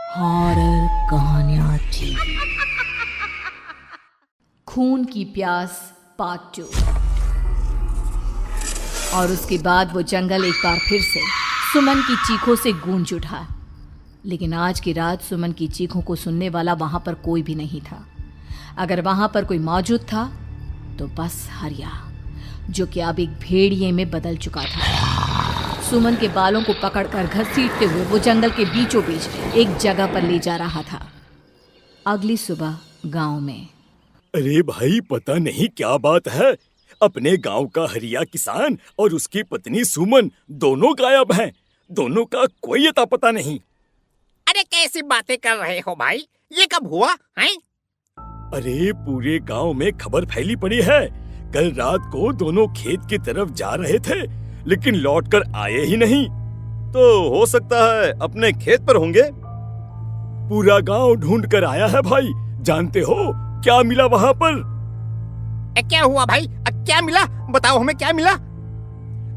Horror कहानियां थी। खून की प्यास पार्ट 2। और उसके बाद वो जंगल एक बार फिर से सुमन की चीखों से गूंज उठा। लेकिन आज की रात सुमन की चीखों को सुनने वाला वहां पर कोई भी नहीं था। अगर वहां पर कोई मौजूद था तो बस हरिया, जो कि अब एक भेड़िए में बदल चुका था। सुमन के बालों को पकड़कर घसीटते हुए वो जंगल के बीचों बीच एक जगह पर ले जा रहा था। अगली सुबह गांव में। अरे भाई, पता नहीं क्या बात है, अपने गांव का हरिया किसान और उसकी पत्नी सुमन दोनों गायब हैं। दोनों का कोई अता पता नहीं। अरे कैसी बातें कर रहे हो भाई, ये कब हुआ है? अरे पूरे गांव में खबर फैली पड़ी है। कल रात को दोनों खेत की तरफ जा रहे थे, लेकिन लौटकर आए ही नहीं। तो हो सकता है अपने खेत पर होंगे। पूरा गांव ढूंढ कर आया है भाई। जानते हो क्या मिला वहां पर? क्या हुआ भाई? क्या मिला? बताओ हमें, क्या मिला?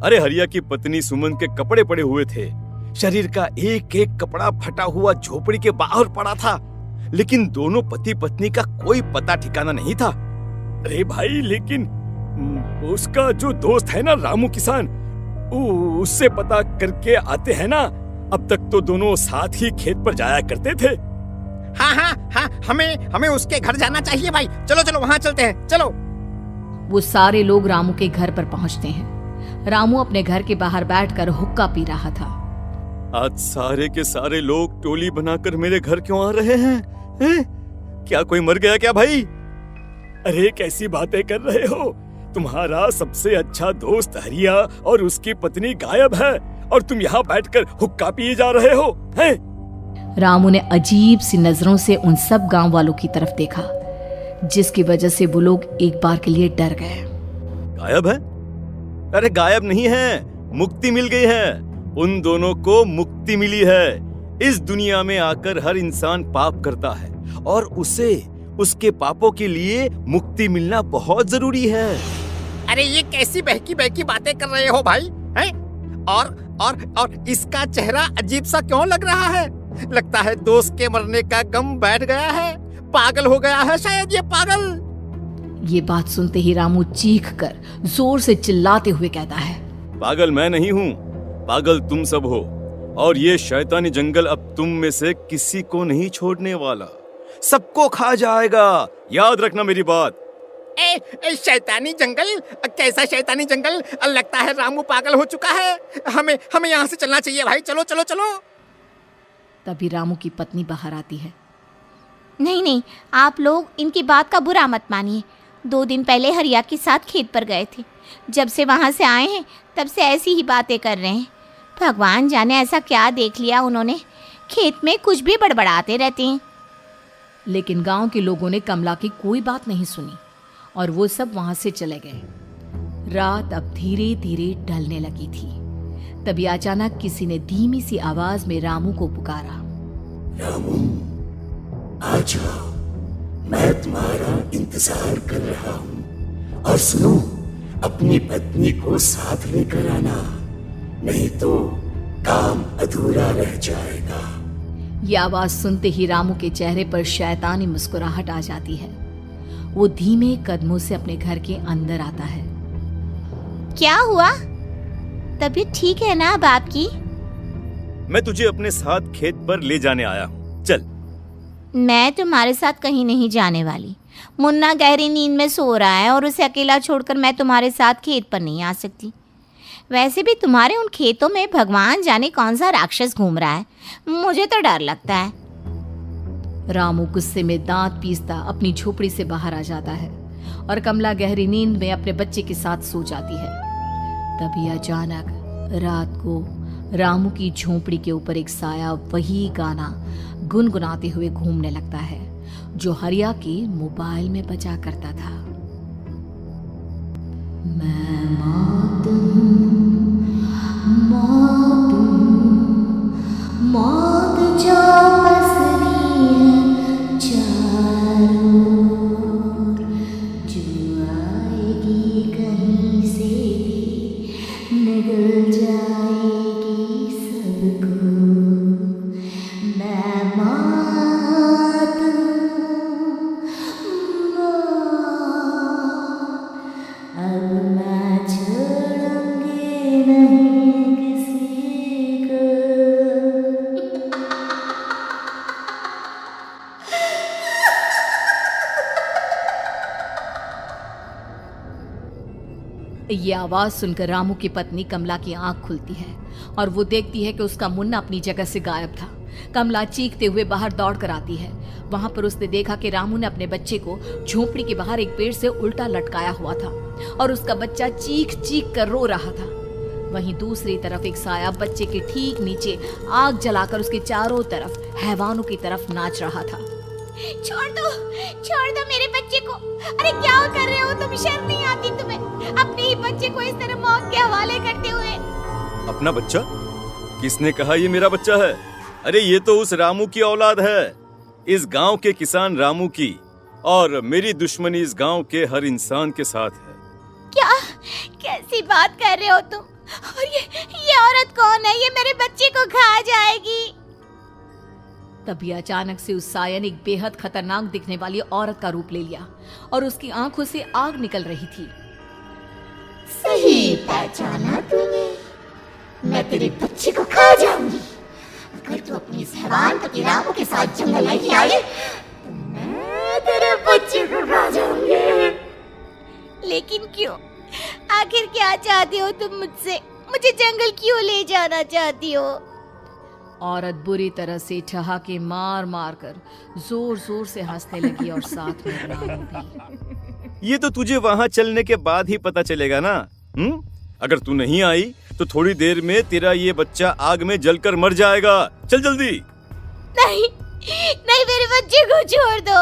अरे हरिया की पत्नी सुमन के कपड़े पड़े हुए थे। शरीर का एक एक कपड़ा फटा हुआ झोपड़ी के बाहर पड़ा था, लेकिन दोनों पति पत्नी का कोई पता ठिकाना नहीं था। अरे भाई, लेकिन उसका जो दोस्त है ना रामू किसान, उससे पता करके आते हैं ना। अब तक तो दोनों साथ ही खेत पर जाया करते थे। हाँ, हमें उसके घर जाना चाहिए भाई। चलो वहाँ चलते हैं, चलो। वो सारे लोग रामू के घर पर पहुंचते हैं। रामू अपने घर के बाहर बैठकर हुक्का पी रहा था। आज सारे के सारे लोग टोली बनाकर मेरे घर क्यों आ रहे हैं? क्या कोई मर गया क्या भाई? अरे कैसी बातें कर रहे हो? तुम्हारा सबसे अच्छा दोस्त हरिया और उसकी पत्नी गायब है, और तुम यहाँ बैठकर हुक्का पिए जा रहे हो हैं? रामू ने अजीब सी नजरों से उन सब गांव वालों की तरफ देखा, जिसकी वजह से वो लोग एक बार के लिए डर गए। गायब है? अरे गायब नहीं है, मुक्ति मिल गई है। उन दोनों को मुक्ति मिली है। इस दुनिया में आकर हर इंसान पाप करता है, और उसे उसके पापों के लिए मुक्ति मिलना बहुत जरूरी है। अरे ये कैसी बहकी बहकी बातें कर रहे हो भाई, हैं? और इसका चेहरा अजीब सा क्यों लग रहा है? लगता है दोस्त के मरने का गम बैठ गया है। पागल हो गया है शायद ये पागल। ये बात सुनते ही रामू चीख कर जोर से चिल्लाते हुए कहता है, पागल मैं नहीं हूँ, पागल तुम सब हो। और ये शैतानी जंगल अब तुम में से किसी को नहीं छोड़ने वाला, सबको खा जाएगा। याद रखना मेरी बात। शैतानी जंगल? कैसा शैतानी जंगल? लगता है रामू पागल हो चुका है। हमें यहाँ से चलना चाहिए भाई। चलो। तभी रामू की पत्नी बाहर आती है। नहीं, आप लोग इनकी बात का बुरा मत मानिए। 2 दिन पहले हरिया के साथ खेत पर गए थे। जब से वहाँ से आए हैं तब से ऐसी ही बातें कर रहे हैं। भगवान जाने ऐसा क्या देख लिया उन्होंने, खेत में कुछ भी बड़बड़ाते रहते हैं। लेकिन गांव के लोगों ने कमला की कोई बात नहीं सुनी, और वो सब वहां से चले गए। रात अब धीरे धीरे ढलने लगी थी। तभी अचानक किसी ने धीमी सी आवाज में रामू को पुकारा। रामू, आ जाओ, मैं तुम्हारा इंतजार कर रहा हूँ। और सुनो, अपनी पत्नी को साथ लेकर आना, नहीं तो काम अधूरा रह जाएगा। ये आवाज सुनते ही रामू के चेहरे पर शैतानी मुस्कुराहट आ जाती है। वो धीमे कदमों से अपने घर के अंदर आता है। क्या हुआ? तबीयत ठीक है ना अब आपकी? मैं तुझे अपने साथ खेत पर ले जाने आया हूँ, चल। मैं तुम्हारे साथ कहीं नहीं जाने वाली। मुन्ना गहरी नींद में सो रहा है, और उसे अकेला छोड़कर मैं तुम्हारे साथ खेत पर नहीं आ सकती। वैसे भी तुम्हारे उन खेतों में भगवान जाने कौन सा राक्षस घूम रहा है, मुझे तो डर लगता है। रामू गुस्से में दांत पीसता अपनी झोपड़ी से बाहर आ जाता है, और कमला गहरी नींद में अपने बच्चे के साथ सो जाती है। तभी अचानक रात को रामू की झोपड़ी के ऊपर एक साया वही गाना गुनगुनाते हुए घूमने लगता है, जो हरिया के मोबाइल में बजा करता था। मैं मौत जो पसरी है चारों ओर, जो आएगी कहीं से भी निगल जाएगी सबको। मैं ये आवाज सुनकर रामू की पत्नी कमला की आंख खुलती है और वो देखती है कि उसका मुन्ना अपनी जगह से गायब था। कमला चीखते हुए बाहर दौड़ कर आती है। वहां पर उसने देखा कि रामू ने अपने बच्चे को झोपड़ी के बाहर एक पेड़ से उल्टा लटकाया हुआ था और उसका बच्चा चीख चीख कर रो रहा था। वहीं दूसरी तरफ एक साया बच्चे के ठीक नीचे आग जलाकर उसके चारों तरफ हैवानों की तरफ नाच रहा था। छोड़ दो मेरे बच्चे को। अरे क्या कर रहे हो तुम? शर्म नहीं आती तुम्हें अपने ही बच्चे को इस तरह मौत के हवाले करते हुए? अपना बच्चा? किसने कहा ये मेरा बच्चा है? अरे ये तो उस रामू की औलाद है, इस गांव के किसान रामू की, और मेरी दुश्मनी इस गांव के हर इंसान के साथ है। क्या? कैसी बात कर रहे हो तुम? और ये औरत कौन है? ये मेरे बच्चे को खा जाएगी। तभी अचानक से उस साया ने एक बेहद खतरनाक दिखने वाली औरत का रूप ले लिया और उसकी आंखों से आग निकल रही थी। सही पहचाना तूने। मैं तेरे बच्चे को खा जाऊंगी। अगर तू अपनी इस हैवान पति रामू के साथ जंगल नहीं आई तो मैं तेरे बच्चे को खा जाऊंगी। लेकिन क्यों? आखिर क्या चाहती हो तुम मुझसे? मुझे जंगल क्यों ले जाना चाहती हो? औरत बुरी तरह से ठहाके मार मार कर जोर जोर से हंसने लगी और साथ में रामू भी। ये तो तुझे वहाँ चलने के बाद ही पता चलेगा ना। अगर तू नहीं आई तो थोड़ी देर में तेरा ये बच्चा आग में जलकर मर जाएगा। चल जल्दी। नहीं, मेरे बच्चे को छोड़ दो।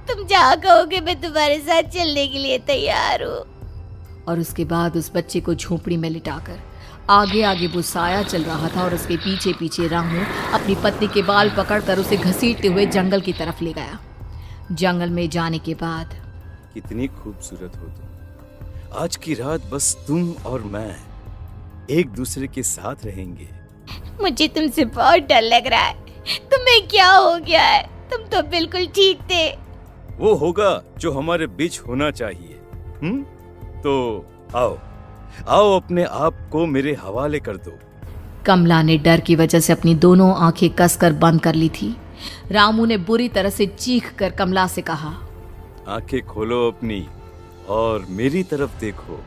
तुम जहाँ कहोगे मैं तुम्हारे साथ चलने के लिए तैयार हूँ। और उसके बाद उस बच्चे को झोपड़ी में लिटाकर आगे आगे वो साया चल रहा था और उसके पीछे पीछे रामू अपनी पत्नी के बाल पकड़कर उसे घसीटते हुए जंगल की तरफ ले गया। जंगल में जाने के बाद, कितनी खूबसूरत हो तुम। आज की रात बस तुम और मैं एक दूसरे के साथ रहेंगे। मुझे तुमसे बहुत डर लग रहा है। तुम्हें क्या हो गया है? तुम तो बिल्कुल ठीक थे। वो होगा जो हमारे बीच होना चाहिए। तो आओ अपने आप को मेरे हवाले कर दो। कमला ने डर की वजह से अपनी दोनों आंखें कसकर बंद कर ली थी। रामू ने बुरी तरह से चीख कर कमला से कहा, आंखें खोलो अपनी और मेरी तरफ देखो।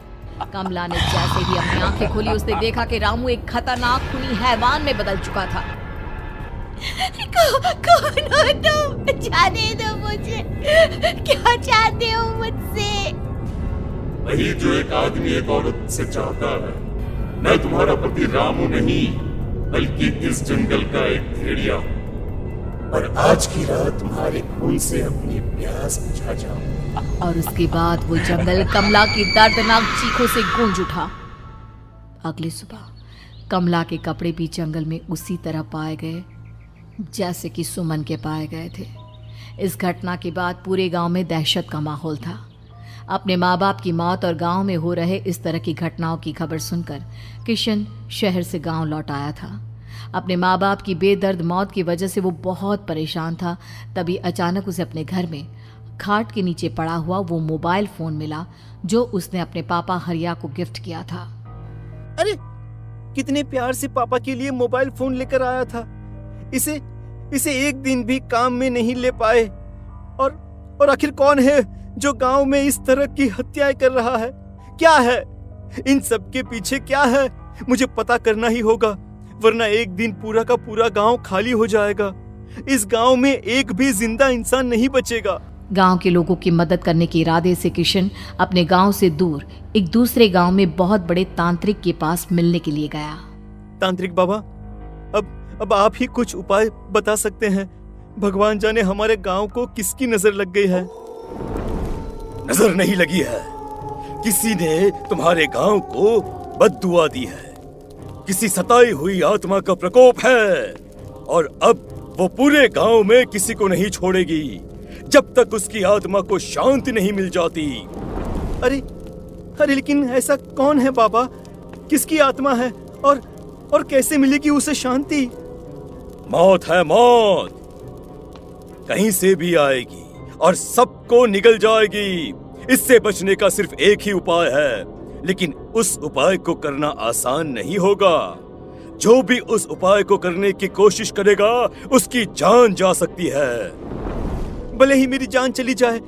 कमला ने जैसे ही अपनी आंखें खोली उसने देखा कि रामू एक खतरनाक खूनी हैवान में बदल चुका था। कौन हो तुम? जाने दो मुझे। क्या चाहते हो मुझसे? वही जो एक आदमी एक औरत से चाहता है। मैं तुम्हारा पति रामू नहीं बल्कि इस जंगल का एक भेड़िया हूँ और आज की रात तुम्हारे खून से अपनी प्यास बुझा जाऊं। और उसके बाद वो जंगल कमला की दर्दनाक चीखों से गूंज उठा। अगली सुबह कमला के कपड़े भी जंगल में उसी तरह पाए गए जैसे कि सुमन के पाए गए थे। इस घटना के बाद पूरे गांव में दहशत का माहौल था। अपने माँ बाप की मौत और गांव में हो रहे इस तरह की घटनाओं की खबर सुनकर किशन शहर से गांव लौट आया था। अपने माँ बाप की बेदर्द मौत की वजह से वो बहुत परेशान था। तभी अचानक उसे अपने घर में खाट के नीचे पड़ा हुआ वो मोबाइल फोन मिला जो उसने अपने पापा हरिया को गिफ्ट किया था। अरे कितने प्यार से पापा के लिए मोबाइल फोन लेकर आया था। इसे एक दिन भी काम में नहीं ले पाए। और आखिर कौन है जो गांव में इस तरह की हत्याएं कर रहा है? क्या है इन सब के पीछे? क्या है? मुझे पता करना ही होगा, वरना एक दिन पूरा का पूरा गांव खाली हो जाएगा। इस गांव में एक भी जिंदा इंसान नहीं बचेगा। गांव के लोगों की मदद करने के इरादे से किशन अपने गांव से दूर एक दूसरे गांव में बहुत बड़े तांत्रिक के पास मिलने के लिए गया। तांत्रिक बाबा, अब आप ही कुछ उपाय बता सकते हैं। भगवान जाने हमारे गांव को किसकी नजर लग गई है। नजर नहीं लगी है, किसी ने तुम्हारे गांव को बद्दुआ दी है। किसी सताई हुई आत्मा का प्रकोप है और अब वो पूरे गांव में किसी को नहीं छोड़ेगी जब तक उसकी आत्मा को शांति नहीं मिल जाती। अरे लेकिन ऐसा कौन है बाबा? किसकी आत्मा है और कैसे मिलेगी उसे शांति? मौत है मौत, कहीं से भी आएगी और सबको निगल जाएगी। इससे बचने का सिर्फ एक ही उपाय है, लेकिन उस उपाय को करना आसान नहीं होगा। जो भी उस उपाय को करने की कोशिश करेगा उसकी जान जा सकती है। भले ही मेरी जान चली जाए,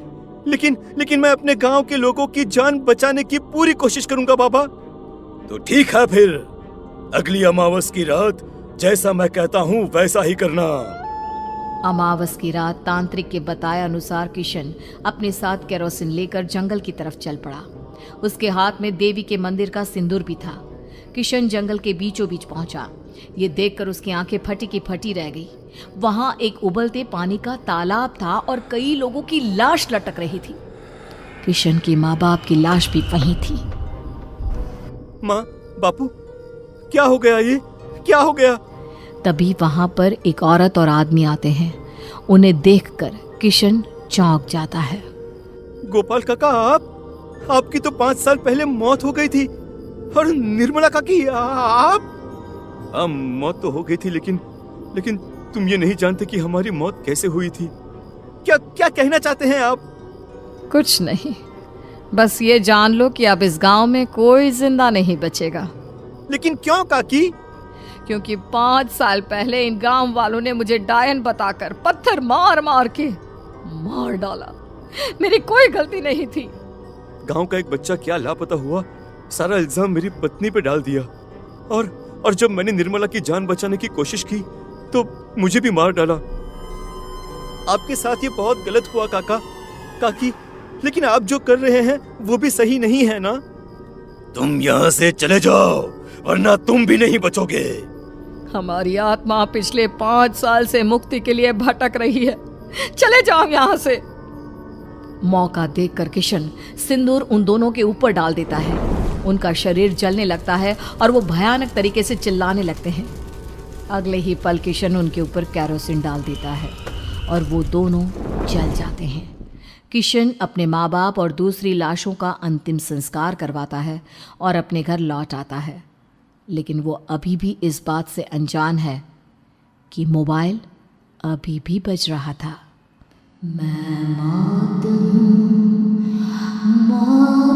लेकिन मैं अपने गांव के लोगों की जान बचाने की पूरी कोशिश करूंगा बाबा। तो ठीक है, फिर अगली अमावस की रात जैसा मैं कहता हूँ वैसा ही करना। अमावस की रात तांत्रिक के बताए अनुसार किशन अपने साथ केरोसिन लेकर जंगल की तरफ चल पड़ा। उसके हाथ में देवी के मंदिर का सिंदूर भी था। किशन जंगल के बीचों बीच पहुंचा। ये देखकर उसकी आंखें फटी की फटी रह गई। वहां एक उबलते पानी का तालाब था और कई लोगों की लाश लटक रही थी। किशन की माँ बाप की लाश भी वहीं थी। माँ, बापू, क्या हो गया? ये क्या हो गया? तभी वहां पर एक औरत और आदमी आते हैं। उन्हें देखकर किशन चौंक जाता है। गोपाल काका, आपकी तो 5 साल पहले मौत हो गई थी। और निर्मला काकी, आप? हाँ, मौत तो हो गई थी, लेकिन तुम ये नहीं जानते कि हमारी मौत कैसे हुई थी। क्या कहना चाहते हैं आप? कुछ नहीं, बस ये जान लो कि अब इस गांव में कोई जिंदा नहीं बचेगा। लेकिन क्यों काकी? क्योंकि 5 साल पहले इन गांव वालों ने मुझे डायन बताकर पत्थर मार मार के मार डाला। मेरी कोई गलती नहीं थी। गांव का एक बच्चा क्या लापता हुआ, सारा इल्जाम मेरी पत्नी पे डाल दिया। और जब मैंने निर्मला की जान बचाने की कोशिश की तो मुझे भी मार डाला। आपके साथ ये बहुत गलत हुआ काकी, लेकिन आप जो कर रहे हैं वो भी सही नहीं है ना? तुम यहाँ से चले जाओ वरना तुम भी नहीं बचोगे। हमारी आत्मा पिछले 5 साल से मुक्ति के लिए भटक रही है। चले जाओ यहाँ से। मौका देखकर किशन सिंदूर उन दोनों के ऊपर डाल देता है। उनका शरीर जलने लगता है और वो भयानक तरीके से चिल्लाने लगते हैं। अगले ही पल किशन उनके ऊपर केरोसिन डाल देता है और वो दोनों जल जाते हैं। किशन अपने माँ बाप और दूसरी लाशों का अंतिम संस्कार करवाता है और अपने घर लौट आता है। लेकिन वो अभी भी इस बात से अनजान है कि मोबाइल अभी भी बज रहा था। मैं मौत हूँ, मौत।